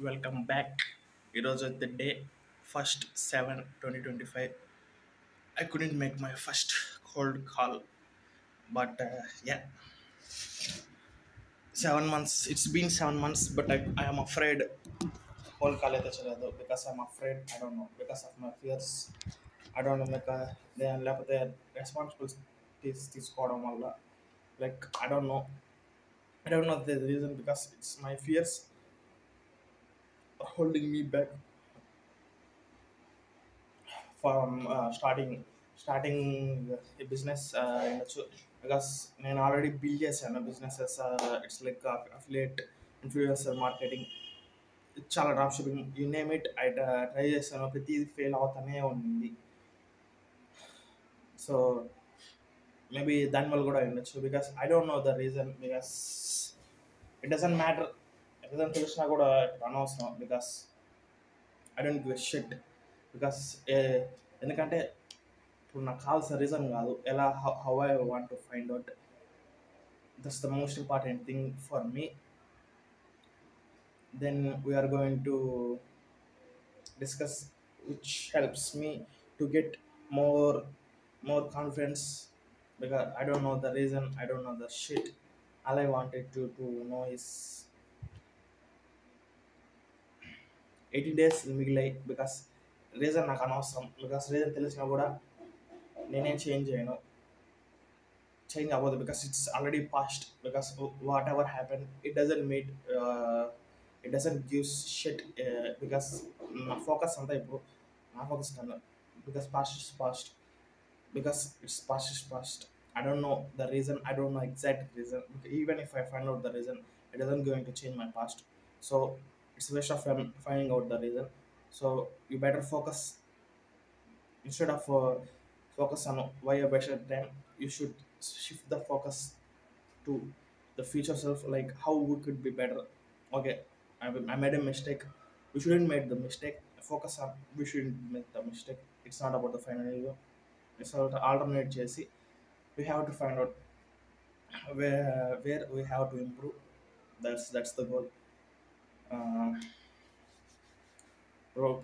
Welcome back. ఈరోజు అయితే day first 7/2025. I couldn't make my first cold call, but yeah, 7 months. It's been 7 months, but I am afraid cold call అయితే చేయలేదు because I'm afraid. I don't know, because of my fears. I don't know, లేకపోతే responsibilities తీసుకోవడం వల్ల, I don't know the reason, because it's my fears holding me back from starting a business ఉండొచ్చు. Because నేను already build చేశాను businesses. It's like affiliate, influencer marketing, చాలా drop shipping, you name it. Try చేశాను, ప్రతిదీ fail అవుతానే ఉంది. So maybe దానివల్ల కూడా ఉండొచ్చు. Because I don't know the reason. Because it doesn't matter. Reason తెలిసినా కూడా అనవసరం. Because I don't give a shit. Because ఎందుకంటే ఇప్పుడు నాకు కావాల్సిన రీజన్ కాదు, ఎలా how I want to find out. That's the most important thing for me. Then we're going to discuss which helps me to get more confidence, because I don't know the reason, I don't know the shit. All I wanted to know is 80 days మిగిలాయి. Because reason నాకు అనవసరం. Because reason తెలిసినా కూడా నేనేం change అవ్వదు. Because it's already past. Because what ever happen, it doesn't gives shit. Because నా focus అంతా ఇప్పుడు నా ఫోకస్ కాదు. Because past is past. Because it's past is past. I don't know the reason. I don't know exact reason. Even if I find out the reason, it isn't going to change my past. So it's a waste of finding out the reason. So you better focus. Instead of focus on why you wasted time, you should shift the focus to the future self, like how we could be better. Okay, I made a mistake. We shouldn't make the mistake. Focus on we shouldn't make the mistake. It's not about the final result. It's alternate చేసి we have to find out where we have to improve. That's the goal.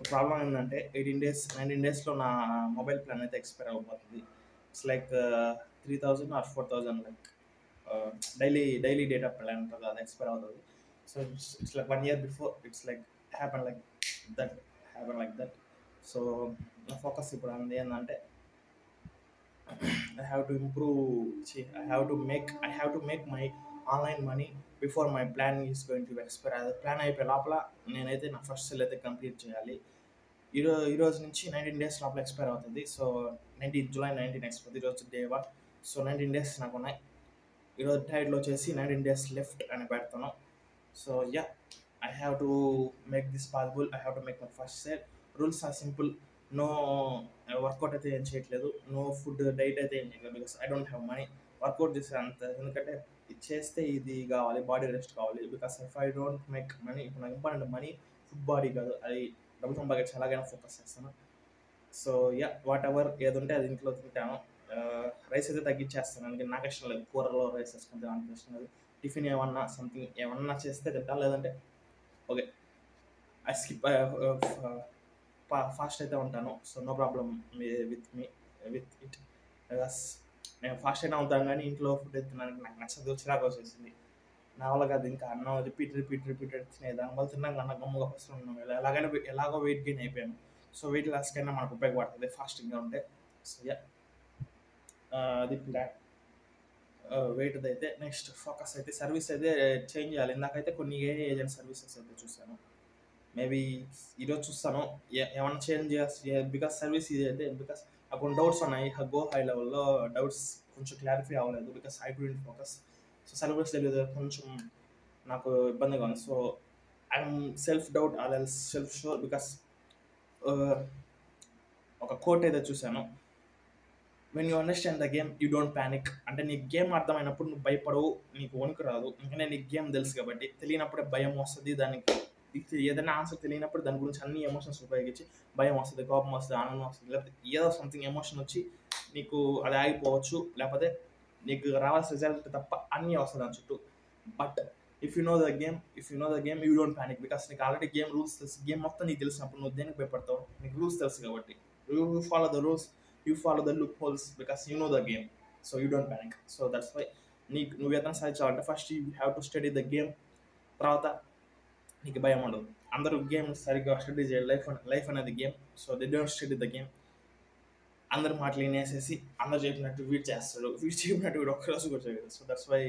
Problem ఏంటంటే 19 డేస్లో నా mobile plan అయితే expire అయిపోతుంది. It's like 3,000 or 4,000, like daily data plan ఉంటుంది, అది expire అవుతుంది. So it's like 1 year before it's like happen like that. So నా focus ఇప్పుడు అంది ఏంటంటే I have to improve. I have to make my online money before my plan is going to expire. అది plan అయిపోయే లోపల నేనైతే నా first cell అయితే కంప్లీట్ చేయాలి. ఈరోజు నుంచి 19 days లోపల ఎక్స్పైర్ అవుతుంది. So July 19 expire. ఈరోజు day 1. సో 19 days నాకు ఉన్నాయి. ఈరోజు టైడ్లో వచ్చేసి 19 days లెఫ్ట్ అని పెడతాను. So yeah, I have to make this possible. I have to make my first sale. Rules are simple. No workout అయితే ఏం చేయట్లేదు, నో ఫుడ్ డైట్ అయితే ఏం చేయట్లేదు. Because I don't have money workout చేసే అంత. ఎందుకంటే ఇది చేస్తే ఇది కావాలి, బాడీ రెస్ట్ కావాలి. Because if I don't make money, ఇప్పుడు నాకు ఇంపార్టెంట్ మనీ, ఫుడ్, బాడీ కాదు. అది డబ్బులు సంపాదించి ఎలాగైనా ఫోకస్ చేస్తాను. సో యా, వాట్ ఎవర్ ఏది ఉంటే అది ఇంట్లో తింటాను. రైస్ అయితే తగ్గించేస్తాను, ఎందుకంటే నాకు ఇష్టం లేదు కూరలో రైస్ వేసుకుంటే. నాకు ఇష్టం లేదు. టిఫిన్ ఏమన్నా చేస్తే తింటాను, లేదంటే ఓకే ఐ స్కిప్. ఫాస్ట్ అయితే ఉంటాను. So no problem with it. Because నేను ఫాస్ట్ అయినా ఉంటాను, కానీ ఇంట్లో ఫుడ్ ఎత్తున్నాను నాకు నచ్చదు, చిరాకు వచ్చేసింది. నా వల్ల కాదు. ఇంకా అన్నం రిపీట్ తినేది, దానివల్ల తిన్నాక అన్న గమ్ముగా ఫస్ట్ ఉన్నాను. ఎలాగో వెయిట్ గెయిన్ అయిపోయాను. సో వెయిట్ లాస్ కైనా మనకు ఉపయోగపడుతుంది ఫాస్టింగ్గా ఉంటే. సో యా, అది ప్లాన్. వెయిట్ అయితే నెక్స్ట్ ఫోకస్ అయితే సర్వీస్ అయితే చేంజ్ చేయాలి. ఇందాకైతే కొన్ని ఏజెంట్ సర్వీసెస్ అయితే చూసాను. మేబీ ఈరోజు చూస్తాను ఏమన్నా చేంజ్ చేయాల్సి. బికాస్ సర్వీస్ ఇది అయితే, బికాస్ నాకు కొన్ని డౌట్స్ ఉన్నాయి. గో హై లెవెల్లో డౌట్స్ కొంచెం క్లారిఫై అవ్వలేదు. Because I couldn't focus. So service తెలియదు, కొంచెం నాకు ఇబ్బందిగా ఉంది. So I'm self doubt or else self sure. Because ఒక కోట్ అయితే చూశాను, when you understand the game you don't panic. అంటే నీకు గేమ్ అర్థమైనప్పుడు నువ్వు భయపడవు, నీకు వణుకు రాదు. ఎందుకంటే నీకు గేమ్ తెలుసు కాబట్టి. తెలియనప్పుడే భయం వస్తుంది. దానికి ఏదైనా ఆన్సర్ తెలియనప్పుడు దాని గురించి అన్ని ఎమోషన్స్ ఉపయోగించి భయం వస్తుంది, కోపం వస్తుంది, ఆనందం వస్తుంది, లేకపోతే ఏదో సంథింగ్ ఎమోషన్ వచ్చి నీకు అది ఆగిపోవచ్చు. లేకపోతే నీకు రావాల్సిన రిజల్ట్ తప్ప అన్నీ వస్తుంది దాని చుట్టూ. But if you know the game you don't panic, because నీకు ఆల్రెడీ గేమ్ రూల్స్ తెలుసు. గేమ్ మొత్తం నీకు తెలిసినప్పుడు నువ్వు దేనికి భయపడతావు? నీకు రూల్స్ తెలుసు కాబట్టి you follow the rules, you follow the loopholes, because you know the game. So you don't panic. So that's why నువ్వు ఏదైనా సాధించాలంటే first you have to study the game. తర్వాత నీకు భయం ఉండదు. అందరూ గేమ్ సరిగ్గా స్టడీ చేయాలి. లైఫ్ అనేది game. So they don't study the game. అందరి మాటలు వినేసేసి అందరు చెప్పినట్టు వీడు చేస్తాడు, వీడు చెప్పినట్టు వీడు ఒక్కరోజు కూడా చేయడు. సో దట్స్ వై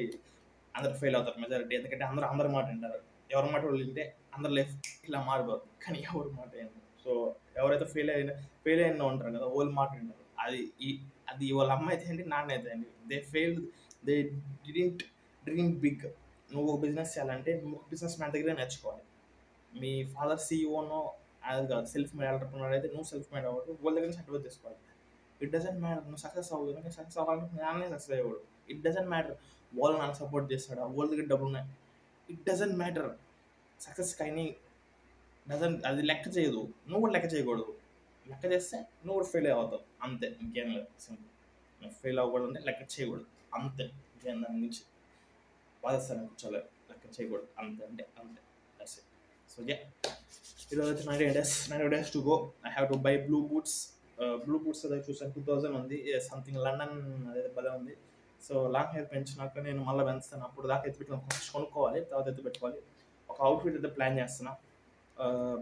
అందరు ఫెయిల్ అవుతారు మెజారిటీ. ఎందుకంటే అందరి మాట వింటారు. ఎవరి మాట వాళ్ళు వింటే అందరి లైఫ్ ఇలా మారిపోతుంది. కానీ ఎవరి మాట వినరు. సో ఎవరైతే ఫెయిల్ అయిన ఉంటారు కదా, వాళ్ళ మాట వింటారు. అది వాళ్ళ అమ్మ అయితే ఏంటి, నాన్న అయితే ఏంటి, దే డిడింట్ డ్రీమ్ బిగ్. నువ్వు ఒక బిజినెస్ చేయాలంటే నువ్వు ఒక బిజినెస్ మ్యాన్ దగ్గరే నేర్చుకోవాలి. మీ ఫాదర్ సీఈఓనో అది కాదు, సెల్ఫ్ మేడ్ ఎంటర్‌ప్రెన్యూర్ అయితే నువ్వు సెల్ఫ్ మేడ్ అవ్వదు, వాళ్ళ దగ్గర నుంచి అడ్వైస్ తీసుకోవాలి. ఇట్ డజంట్ మ్యాటర్ నువ్వు సక్సెస్ అవ్వదు, కానీ సక్సెస్ అవ్వాలంటే నాన్నే సక్సెస్ అయ్యేవాడు. ఇట్ డజంట్ మ్యాటర్ వాళ్ళు నన్ను సపోర్ట్ చేస్తాడా, వాళ్ళ దగ్గర డబ్బులు ఉన్నాయి. It doesn't matter. సక్సెస్ కానీ అది లెక్క చేయదు. నువ్వు కూడా లెక్క చేయకూడదు. లెక్క చేస్తే నువ్వు కూడా ఫెయిల్ అవుతావు అంతే, ఇంకేం లేదు. సింపుల్. నువ్వు ఫెయిల్ అవ్వకూడదు అంటే లెక్క చేయకూడదు అంతే. ఇంకేం దాని నుంచి బాధస్తాను కూర్చోలేదు, లెక్క చేయకూడదు అంతే. అంటే అంతే. That's it. సో ఈరోజు అయితే 90 days to go. I have to buy blue boots అదే చూసాను 2000 ఉంది సంథింగ్, లండన్ అదే భలే ఉంది. సో లాంగ్ హెయిర్ పెంచినాక నేను మళ్ళీ పెంచుతాను. అప్పుడు దాకా ఎత్తి పెట్టుకుని ఫస్ట్ కొనుక్కోవాలి, తర్వాత ఎత్తి పెట్టుకోవాలి. ఒక అవుట్ఫిట్ అయితే ప్లాన్ చేస్తున్నా.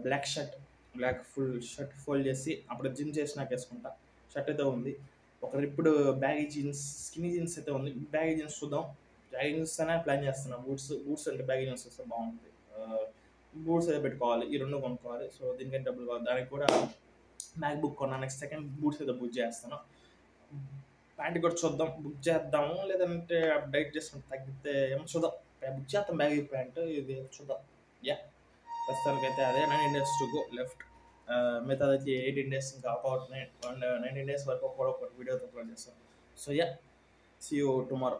బ్లాక్ ఫుల్ షర్ట్ ఫోల్డ్ చేసి అప్పుడు జిమ్ చేసినాక వేసుకుంటా. షర్ట్ అయితే ఉంది. ఒక రిప్పుడు బ్యాగీ జీన్స్, స్కినీ జీన్స్ అయితే ఉంది. బ్యాగీ జీన్స్ చూద్దాం. బ్యాగీ జీన్స్ అనే ప్లాన్ చేస్తున్నా. బూట్స్ అంటే బ్యాగీ జీన్స్ వస్తే బాగుంటుంది. బూట్స్ అయితే పెట్టుకోవాలి. ఈ రెండు కొనుక్కోవాలి. సో దీనికైతే డబ్బులు కావాలి. దానికి కూడా మ్యాక్బుక్ కొన్నా. నెక్స్ట్ సెకండ్ బూట్స్ అయితే బుక్ చేస్తాను. ప్యాంట్ కూడా చూద్దాం, బుక్ చేద్దాము. లేదంటే డైట్ చేసుకుని తగ్గితే ఏమో చూద్దాం. బుక్ చేద్దాం బ్యాగీ ప్యాంట్. ఇది చూద్దాం. ప్రస్తుతానికి అయితే అదే 19 days టు గో లెఫ్ట్. మిగతాది 18 days ఇంకా అబౌట్ 19 days వరకు ఒకటి వీడియోతో అప్లోడ్ చేస్తాను. So see you tomorrow.